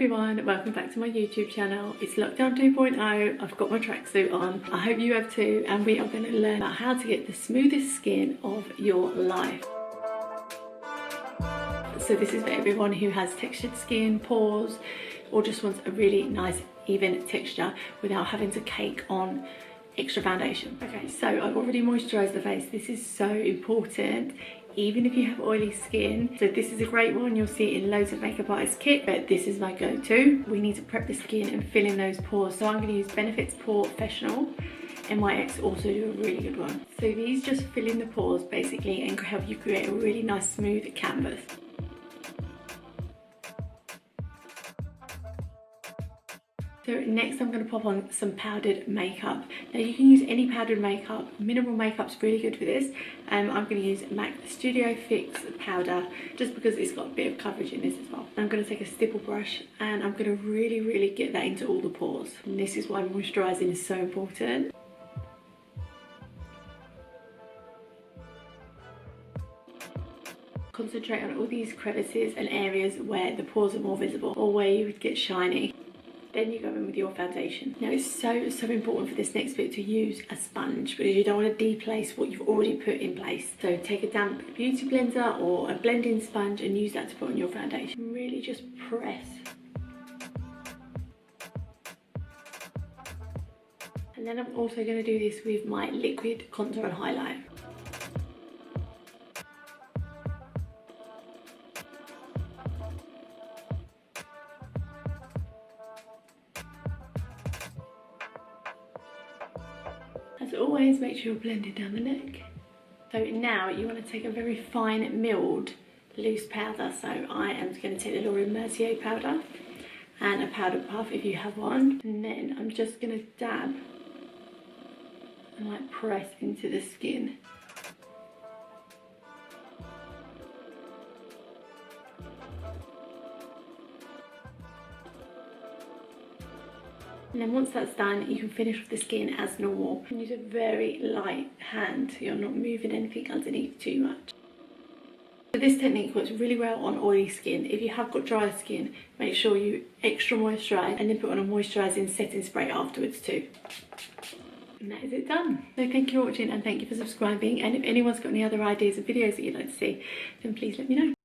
Everyone, welcome back to my YouTube channel. It's lockdown 2.0. I've got my tracksuit on. I hope you have too, and we are going to learn about how to get the smoothest skin of your life. So this is for everyone who has textured skin, pores, or just wants a really nice even texture without having to cake on extra foundation. Okay, so I've already moisturised the face. This is so important, even if you have oily skin. So this is a great one. You'll see it in loads of makeup artist kit, but this is my go-to. We need to prep the skin and fill in those pores. So I'm going to use Benefit's POREFESSIONal. NYX also do a really good one. So these just fill in the pores basically and help you create a really nice smooth canvas. So next I'm going to pop on some powdered makeup. Now you can use any powdered makeup. Mineral makeup's really good for this. I'm going to use MAC Studio Fix powder just because it's got a bit of coverage in this as well. I'm going to take a stipple brush and I'm going to really get that into all the pores. And this is why moisturising is so important. Concentrate on all these crevices and areas where the pores are more visible or where you would get shiny. Then you go in with your foundation. Now it's so important for this next bit to use a sponge because you don't want to deplace what you've already put in place. So take a damp beauty blender or a blending sponge and use that to put on your foundation. Really just press. And then I'm also going to do this with my liquid contour and highlight. As always, make sure you're blending down the neck. So now you want to take a very fine milled loose powder. So I am going to take the MERCIER powder and a powder puff if you have one. And then I'm just going to dab and like press into the skin. And then once that's done, you can finish with the skin as normal. And use a very light hand so you're not moving anything underneath too much. So this technique works really well on oily skin. If you have got dry skin, make sure you extra moisturise and then put on a moisturising setting spray afterwards too. And that is it done. So thank you for watching and thank you for subscribing. And if anyone's got any other ideas of videos that you'd like to see, then please let me know.